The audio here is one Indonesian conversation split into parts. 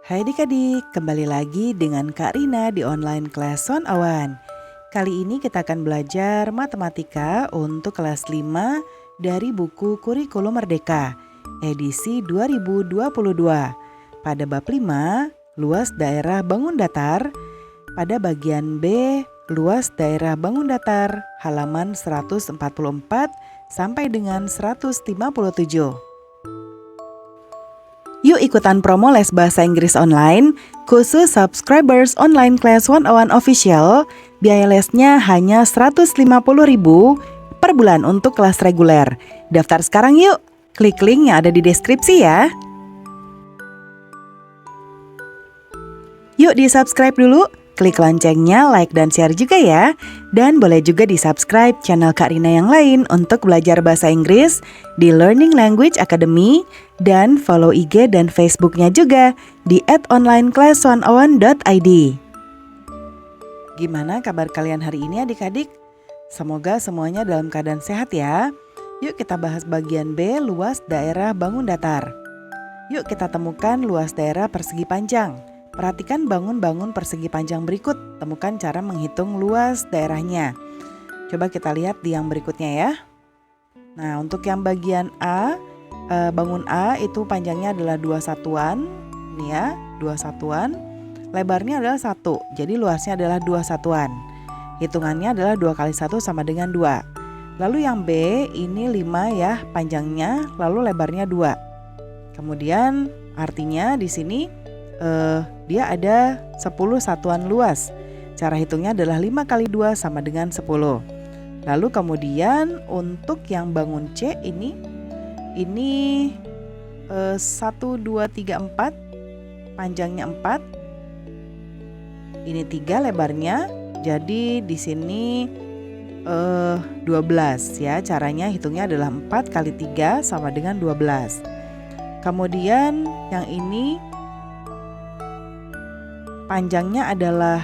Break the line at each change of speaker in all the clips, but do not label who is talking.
Hai adik-adik, kembali lagi dengan Kak Rina di online kelas 101. Kali ini kita akan belajar matematika untuk kelas 5 dari buku Kurikulum Merdeka, edisi 2022. Pada bab 5, luas daerah bangun datar. Pada bagian B, luas daerah bangun datar, halaman 144 sampai dengan 157. Yuk ikutan promo les bahasa Inggris online, khusus subscribers online class 101 official, biaya lesnya hanya 150.000 per bulan untuk kelas reguler. Daftar sekarang yuk, klik link yang ada di deskripsi ya. Yuk di subscribe dulu, klik loncengnya, like dan share juga ya. Dan boleh juga di subscribe channel Kak Rina yang lain untuk belajar bahasa Inggris di Learning Language Academy. Dan follow IG dan Facebooknya juga di @onlineclass101.id. Gimana kabar kalian hari ini adik-adik? Semoga semuanya dalam keadaan sehat ya. Yuk kita bahas bagian B, luas daerah bangun datar. Yuk kita temukan luas daerah persegi panjang. Perhatikan bangun-bangun persegi panjang berikut. Temukan cara menghitung luas daerahnya. Coba kita lihat di yang berikutnya ya. Nah, untuk yang bagian A, bangun A itu panjangnya adalah 2 satuan. Ini ya, 2 satuan. Lebarnya adalah 1, jadi luasnya adalah 2 satuan. Hitungannya adalah 2 kali 1 sama dengan 2. Lalu yang B ini 5 ya panjangnya, lalu lebarnya 2. Kemudian artinya di sini dia ada 10 satuan luas. Cara hitungnya adalah 5 kali 2 sama dengan 10. Lalu kemudian untuk yang bangun C ini 1, 2, 3, 4, panjangnya 4. Ini 3 lebarnya, jadi di sini 12 ya. Caranya hitungnya adalah 4 kali 3 sama dengan 12. Kemudian yang ini panjangnya adalah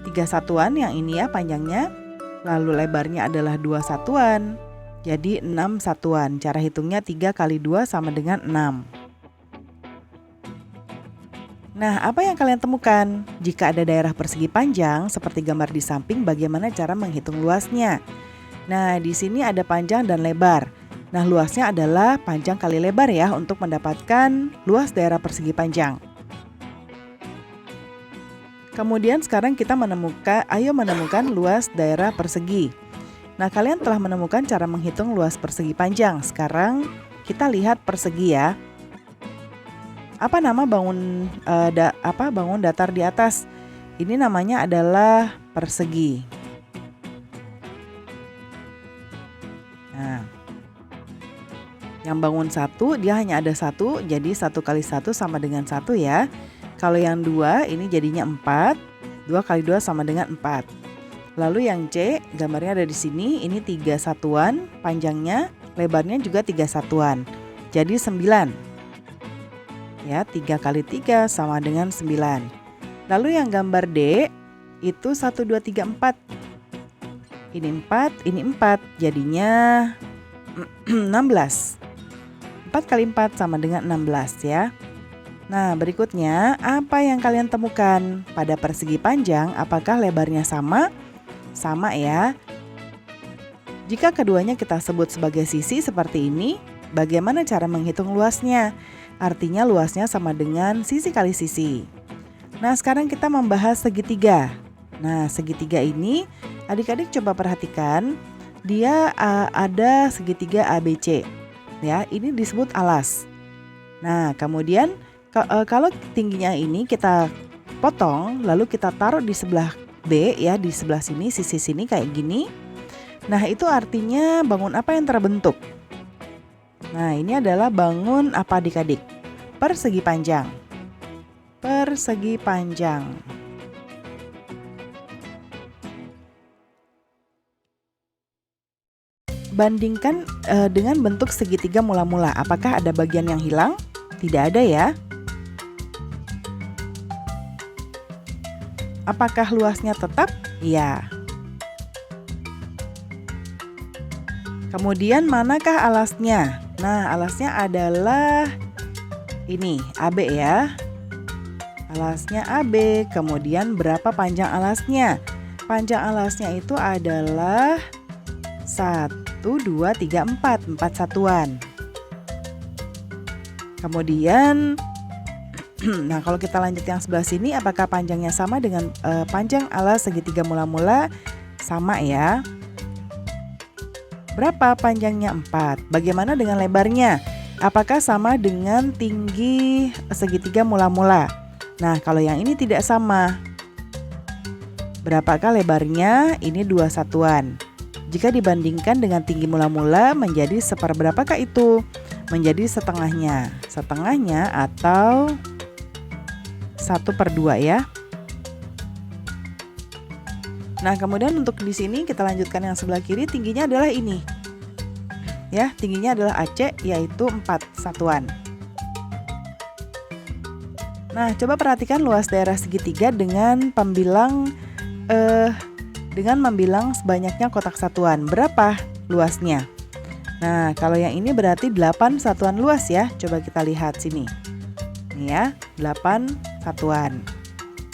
3 satuan, yang ini ya panjangnya. Lalu lebarnya adalah 2 satuan. Jadi 6 satuan. Cara hitungnya 3 kali 2 sama dengan 6. Nah, apa yang kalian temukan? Jika ada daerah persegi panjang seperti gambar di samping, bagaimana cara menghitung luasnya? Nah, di sini ada panjang dan lebar. Nah, luasnya adalah panjang kali lebar ya untuk mendapatkan luas daerah persegi panjang. Kemudian sekarang kita menemukan luas daerah persegi. Nah, kalian telah menemukan cara menghitung luas persegi panjang. Sekarang kita lihat persegi ya. Apa nama bangun datar di atas? Ini namanya adalah persegi. Nah, yang bangun 1 dia hanya ada 1, jadi 1 kali 1 sama dengan 1 ya. Kalau yang 2 ini jadinya 4, 2 kali 2 sama dengan 4. Lalu yang C, gambarnya ada di sini, ini 3 satuan, panjangnya, lebarnya juga 3 satuan. Jadi 9. Ya, 3 kali 3 sama dengan 9. Lalu yang gambar D, itu 1, 2, 3, 4. Ini 4, ini 4, jadinya 16. 4 kali 4 sama dengan 16 ya. Nah, berikutnya, apa yang kalian temukan? Pada persegi panjang, apakah lebarnya sama? Sama ya. Jika keduanya kita sebut sebagai sisi seperti ini, bagaimana cara menghitung luasnya? Artinya luasnya sama dengan sisi kali sisi. Nah, sekarang kita membahas segitiga. Nah, segitiga ini adik-adik coba perhatikan, dia ada segitiga ABC. Ya, ini disebut alas. Nah, kemudian kalau tingginya ini kita potong, lalu kita taruh di sebelah B ya, di sebelah sini, sisi sini kayak gini. Nah, itu artinya bangun apa yang terbentuk? Nah, ini adalah bangun apa adik-adik? Persegi panjang. Persegi panjang. Bandingkan dengan bentuk segitiga mula-mula. Apakah ada bagian yang hilang? Tidak ada ya. Apakah luasnya tetap? Iya. Kemudian manakah alasnya? Nah, alasnya adalah ini, AB ya. Alasnya AB. Kemudian berapa panjang alasnya? Panjang alasnya itu adalah 1, 2, 3, 4. 4 satuan. Kemudian nah, kalau kita lanjut yang sebelah sini, apakah panjangnya sama dengan panjang alas segitiga mula-mula? Sama ya. Berapa panjangnya? 4. Bagaimana dengan lebarnya? Apakah sama dengan tinggi segitiga mula-mula? Nah, kalau yang ini tidak sama. Berapakah lebarnya? Ini 2 satuan. Jika dibandingkan dengan tinggi mula-mula menjadi seperberapakah itu? Menjadi setengahnya. Setengahnya atau 1/2 ya. Nah, kemudian untuk di sini kita lanjutkan yang sebelah kiri, tingginya adalah ini. Ya, tingginya adalah AC, yaitu 4 satuan. Nah, coba perhatikan luas daerah segitiga dengan membilang sebanyaknya kotak satuan. Berapa luasnya? Nah, kalau yang ini berarti 8 satuan luas ya. Coba kita lihat sini. Ini ya, 8 satuan.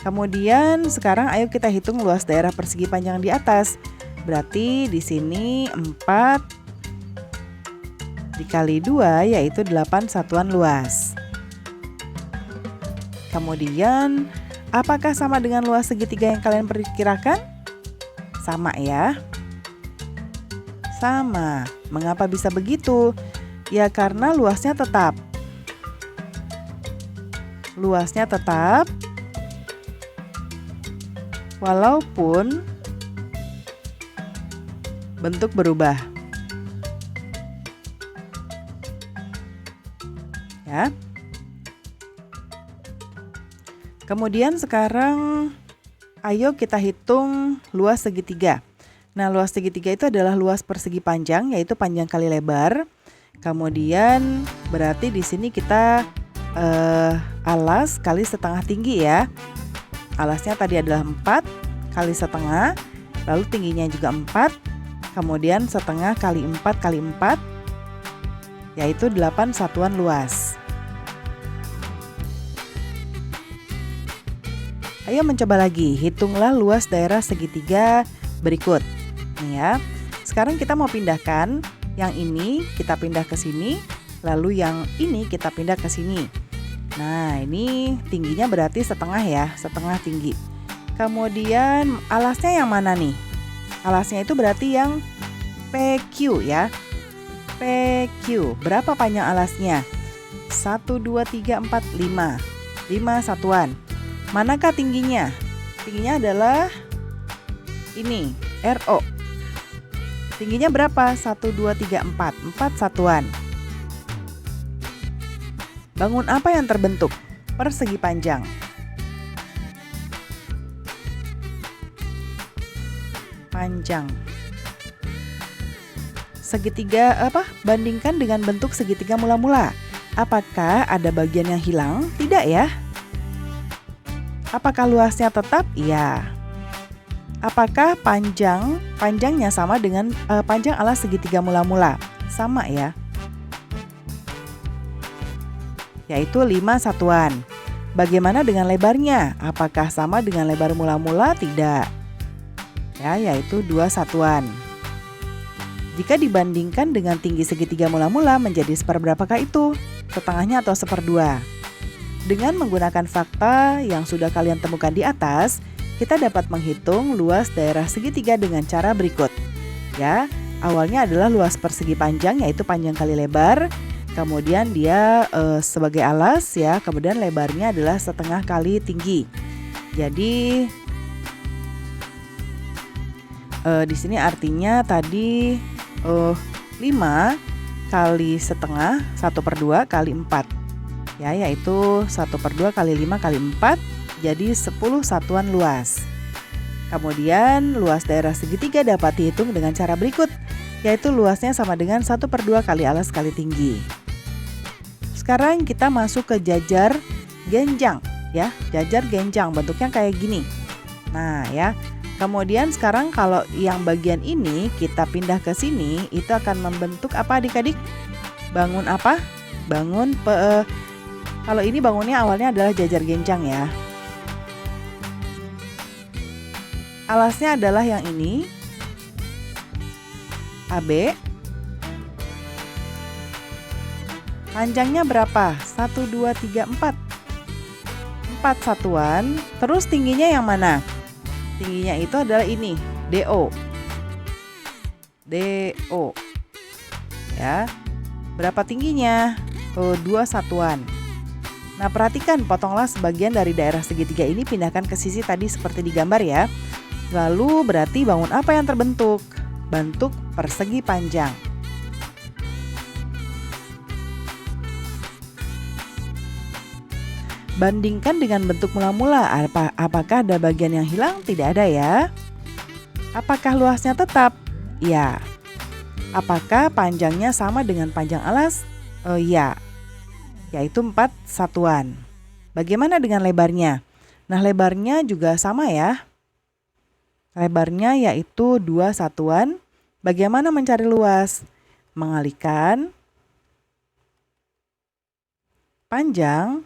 Kemudian sekarang ayo kita hitung luas daerah persegi panjang di atas. Berarti di sini 4 dikali 2 yaitu 8 satuan luas. Kemudian apakah sama dengan luas segitiga yang kalian perkirakan? Sama ya. Sama. Mengapa bisa begitu? Ya karena luasnya tetap. Luasnya tetap walaupun bentuk berubah. Ya. Kemudian sekarang ayo kita hitung luas segitiga. Nah, luas segitiga itu adalah luas persegi panjang, yaitu panjang kali lebar. Kemudian berarti di sini kita alas kali setengah tinggi ya. Alasnya tadi adalah 4 kali setengah, lalu tingginya juga 4, kemudian setengah kali 4 kali 4, yaitu 8 satuan luas. Ayo mencoba lagi, hitunglah luas daerah segitiga berikut. Nih ya, sekarang kita mau pindahkan, yang ini kita pindah ke sini, lalu yang ini kita pindah ke sini. Nah, ini tingginya berarti setengah ya, setengah tinggi. Kemudian alasnya yang mana nih? Alasnya itu berarti yang PQ ya. PQ. Berapa panjang alasnya? 1, 2, 3, 4, 5. 5 satuan. Manakah tingginya? Tingginya adalah ini, RO. Tingginya berapa? 1, 2, 3, 4. 4 satuan. Bangun apa yang terbentuk? Persegi panjang. Panjang. Segitiga apa? Bandingkan dengan bentuk segitiga mula-mula. Apakah ada bagian yang hilang? Tidak ya. Apakah luasnya tetap? Iya. Apakah panjangnya sama dengan panjang alas segitiga mula-mula? Sama ya. Yaitu 5 satuan. Bagaimana dengan lebarnya? Apakah sama dengan lebar mula-mula? Tidak. Ya, yaitu 2 satuan. Jika dibandingkan dengan tinggi segitiga mula-mula menjadi seperberapakah itu? Setengahnya atau 1/2? Dengan menggunakan fakta yang sudah kalian temukan di atas, kita dapat menghitung luas daerah segitiga dengan cara berikut. Ya, awalnya adalah luas persegi panjang yaitu panjang kali lebar. Kemudian dia sebagai alas ya, kemudian lebarnya adalah setengah kali tinggi. Jadi di sini artinya tadi 5 kali setengah 1/2 kali 4 ya, yaitu 1/2 kali 5 kali 4 jadi 10 satuan luas. Kemudian luas daerah segitiga dapat dihitung dengan cara berikut, yaitu luasnya sama dengan 1/2 kali alas kali tinggi. Sekarang kita masuk ke jajar genjang ya, jajar genjang bentuknya kayak gini. Nah ya, kemudian sekarang kalau yang bagian ini kita pindah ke sini, itu akan membentuk apa adik-adik? Bangun apa? Bangun Kalau ini bangunnya awalnya adalah jajar genjang ya. Alasnya adalah yang ini, AB. Panjangnya berapa? 1, 2, 3, 4. 4 satuan. Terus tingginya yang mana? Tingginya itu adalah ini, DO. DO. Ya. Berapa tingginya? 2 satuan. Nah, perhatikan, potonglah sebagian dari daerah segitiga ini, pindahkan ke sisi tadi seperti di gambar ya. Lalu berarti bangun apa yang terbentuk? Bentuk persegi panjang. Bandingkan dengan bentuk mula-mula, apakah ada bagian yang hilang? Tidak ada ya. Apakah luasnya tetap? Ya. Apakah panjangnya sama dengan panjang alas? Ya, yaitu 4 satuan. Bagaimana dengan lebarnya? Nah, lebarnya juga sama ya. Lebarnya yaitu 2 satuan. Bagaimana mencari luas? Mengalihkan panjang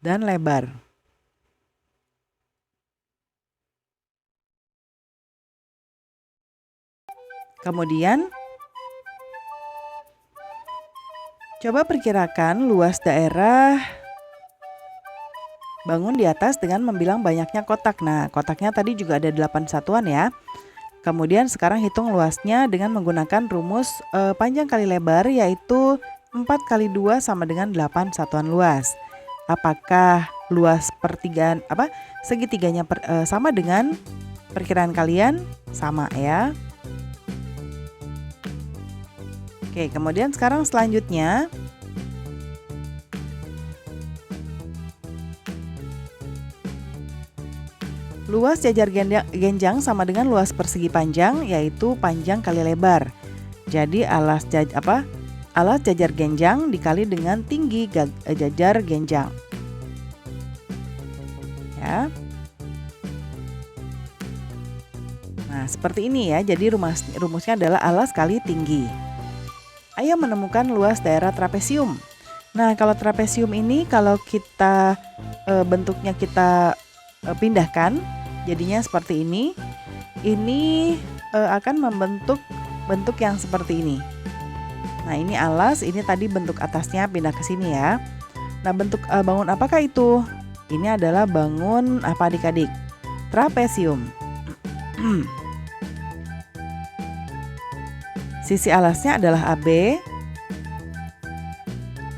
dan lebar. Kemudian, coba perkirakan luas daerah bangun di atas dengan membilang banyaknya kotak. Nah, kotaknya tadi juga ada 8 satuan ya. Kemudian sekarang hitung luasnya dengan menggunakan rumus panjang kali lebar, yaitu 4 kali 2 sama dengan 8 satuan luas. Apakah luas segitiganya sama dengan perkiraan kalian? Sama ya. Oke, kemudian sekarang selanjutnya luas jajar genjang sama dengan luas persegi panjang, yaitu panjang kali lebar. Jadi alas jajar genjang dikali dengan tinggi jajar genjang. Ya. Nah, seperti ini ya. Jadi rumusnya adalah alas kali tinggi. Ayo menemukan luas daerah trapesium. Nah, kalau trapesium ini kalau kita bentuknya kita pindahkan, jadinya seperti ini. Ini akan membentuk bentuk yang seperti ini. Nah, ini alas, ini tadi bentuk atasnya pindah ke sini ya. Nah, bentuk bangun apakah itu? Ini adalah bangun apa adik-adik? Trapesium. Sisi alasnya adalah AB.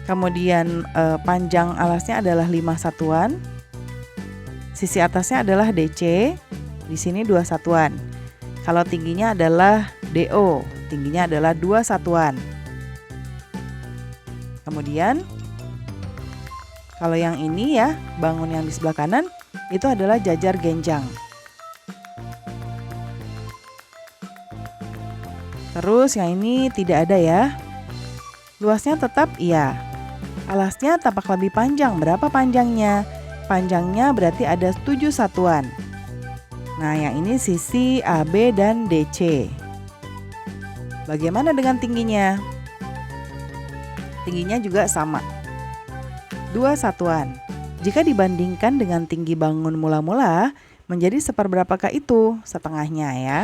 Kemudian panjang alasnya adalah 5 satuan. Sisi atasnya adalah DC. Di sini 2 satuan. Kalau tingginya adalah DO. Tingginya adalah 2 satuan. Kemudian kalau yang ini ya, bangun yang di sebelah kanan itu adalah jajar genjang. Terus yang ini tidak ada ya. Luasnya tetap iya. Alasnya tampak lebih panjang. Berapa panjangnya? Panjangnya berarti ada 7 satuan. Nah, yang ini sisi AB dan DC. Bagaimana dengan tingginya? Tingginya juga sama. 2 satuan. Jika dibandingkan dengan tinggi bangun mula-mula, menjadi seperberapakah itu? Setengahnya ya.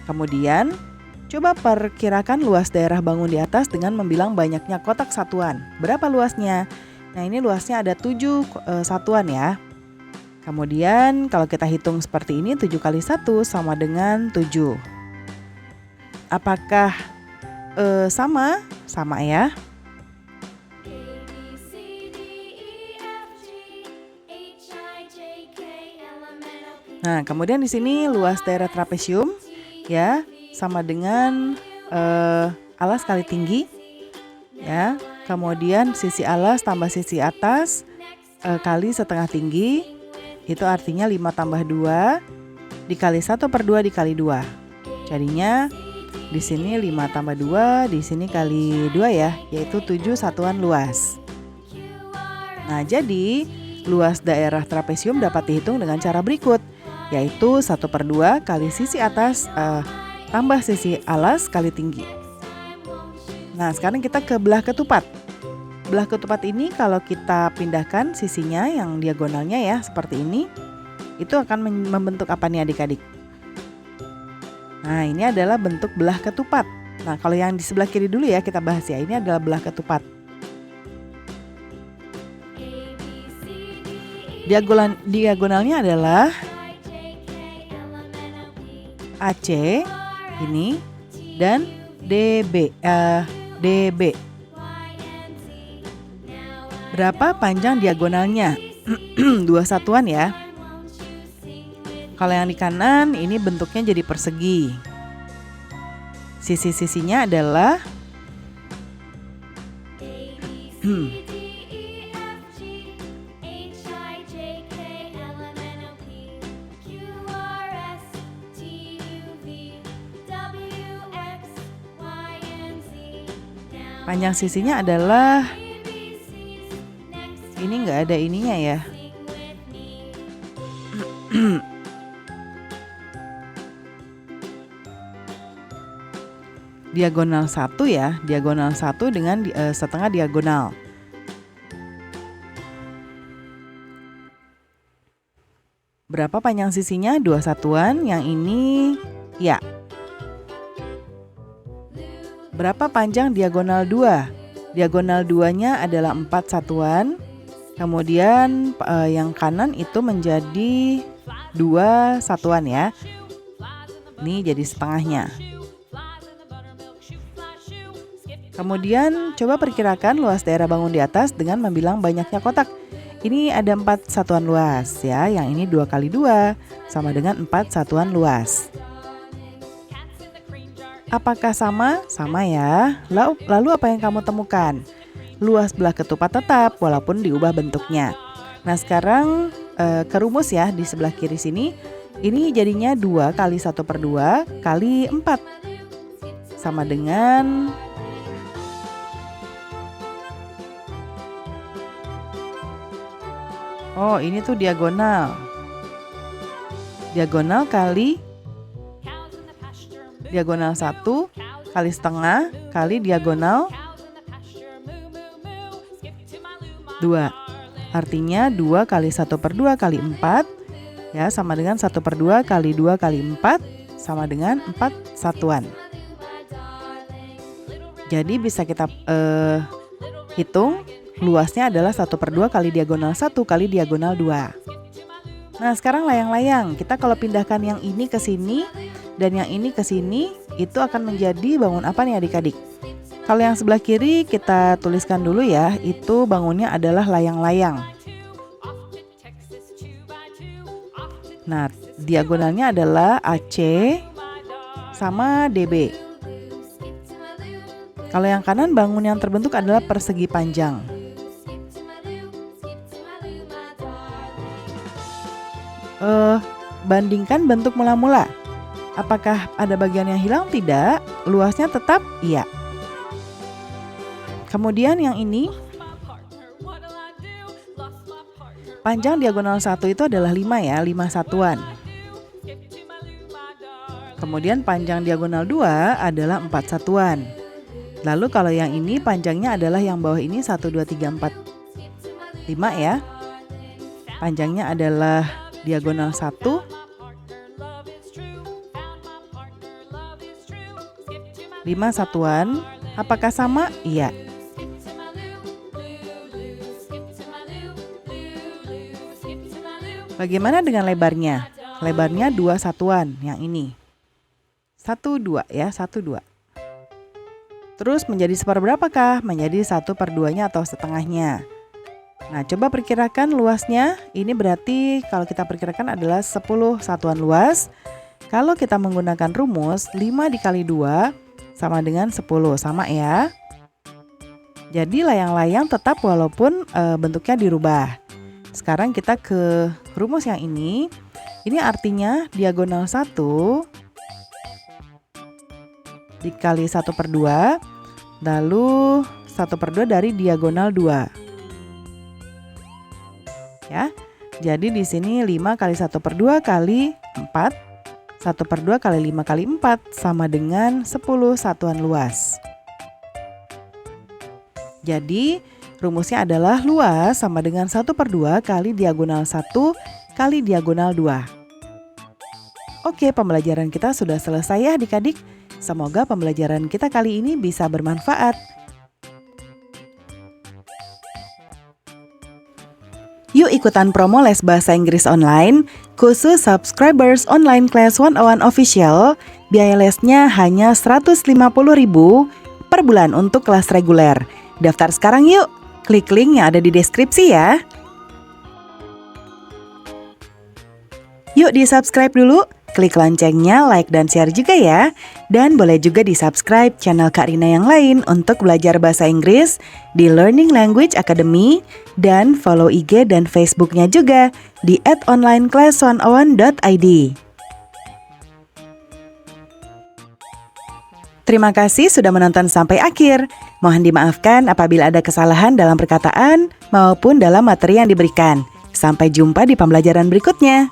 Kemudian, coba perkirakan luas daerah bangun di atas dengan membilang banyaknya kotak satuan. Berapa luasnya? Nah, ini luasnya ada 7 satuan ya. Kemudian kalau kita hitung seperti ini, 7 kali 1 sama dengan 7. Apakah sama? Sama ya. Nah, kemudian di sini luas daerah trapesium ya sama dengan alas kali tinggi ya. Kemudian sisi alas tambah sisi atas kali setengah tinggi, itu artinya 5 tambah 2 dikali 1/2 dikali 2. Jadinya di sini 5 tambah 2, di sini kali 2 ya, yaitu 7 satuan luas. Nah, jadi luas daerah trapesium dapat dihitung dengan cara berikut, yaitu 1/2 kali sisi atas tambah sisi alas kali tinggi. Nah, sekarang kita ke belah ketupat. Belah ketupat ini kalau kita pindahkan sisinya yang diagonalnya ya, seperti ini, itu akan membentuk apa nih adik-adik? Nah, ini adalah bentuk belah ketupat. Nah, kalau yang di sebelah kiri dulu ya kita bahas ya, ini adalah belah ketupat. Diagonalnya adalah AC ini dan DB. Berapa panjang diagonalnya? 2 satuan ya. Kalau yang di kanan ini bentuknya jadi persegi. Sisi-sisinya adalah panjang sisinya adalah ini nggak ada ininya ya. Diagonal 1 ya, diagonal 1 dengan setengah diagonal. Berapa panjang sisinya? 2 satuan, yang ini ya. Berapa panjang diagonal 2? Diagonal 2-nya adalah 4 satuan. Kemudian yang kanan itu menjadi 2 satuan ya. Ini jadi setengahnya. Kemudian coba perkirakan luas daerah bangun di atas dengan membilang banyaknya kotak. Ini ada 4 satuan luas ya. Yang ini 2 kali 2 sama dengan 4 satuan luas. Apakah sama? Sama ya. Lalu apa yang kamu temukan? Luas belah ketupat tetap walaupun diubah bentuknya. Nah, sekarang ke rumus ya di sebelah kiri sini. Ini jadinya 2 kali 1/2 kali 4 sama dengan oh, ini tuh diagonal. Diagonal kali diagonal 1 kali setengah kali diagonal 2. Artinya 2 kali 1/2 kali 4 ya sama dengan 1/2 kali 2 kali 4 sama dengan 4 satuan. Jadi bisa kita hitung luasnya adalah 1/2 kali diagonal 1 kali diagonal 2. Nah, sekarang layang-layang. Kita kalau pindahkan yang ini ke sini dan yang ini ke sini, itu akan menjadi bangun apa nih adik-adik? Kalau yang sebelah kiri kita tuliskan dulu ya, itu bangunnya adalah layang-layang. Nah, diagonalnya adalah AC sama DB. Kalau yang kanan bangun yang terbentuk adalah persegi panjang. Bandingkan bentuk mula-mula. Apakah ada bagian yang hilang? Tidak. Luasnya tetap? Iya. Kemudian yang ini, panjang diagonal 1 itu adalah 5 ya, 5 satuan. Kemudian panjang diagonal 2 adalah 4 satuan. Lalu kalau yang ini panjangnya adalah yang bawah ini 1, 2, 3, 4, 5 ya. Panjangnya adalah diagonal 1. 5 satuan. Apakah sama? Iya. Bagaimana dengan lebarnya? Lebarnya 2 satuan, yang ini. 1, 2 ya, 1, 2. Terus menjadi seperberapakah? Menjadi 1/2-nya atau setengahnya. Nah, coba perkirakan luasnya. Ini berarti kalau kita perkirakan adalah 10 satuan luas. Kalau kita menggunakan rumus 5 dikali 2 sama dengan 10, sama ya. Jadi layang-layang tetap walaupun bentuknya dirubah. Sekarang kita ke rumus yang ini. Ini artinya diagonal 1 dikali 1/2, lalu 1/2 dari diagonal 2. Ya, jadi di sini 5 kali 1/2 kali 4, 1/2 kali 5 kali 4 sama dengan 10 satuan luas. Jadi rumusnya adalah luas sama dengan 1/2 kali diagonal 1 kali diagonal 2. Oke, pembelajaran kita sudah selesai ya adik-adik. Semoga pembelajaran kita kali ini bisa bermanfaat. Yuk ikutan promo les bahasa Inggris online khusus subscribers online class 101 official. Biaya lesnya hanya 150.000 per bulan untuk kelas reguler. Daftar sekarang yuk. Klik link yang ada di deskripsi ya. Yuk di-subscribe dulu. Klik loncengnya, like dan share juga ya. Dan boleh juga di-subscribe channel Kak Rina yang lain untuk belajar bahasa Inggris di Learning Language Academy. Dan follow IG dan Facebooknya juga di @onlineclass101.id. Terima kasih sudah menonton sampai akhir. Mohon dimaafkan apabila ada kesalahan dalam perkataan maupun dalam materi yang diberikan. Sampai jumpa di pembelajaran berikutnya.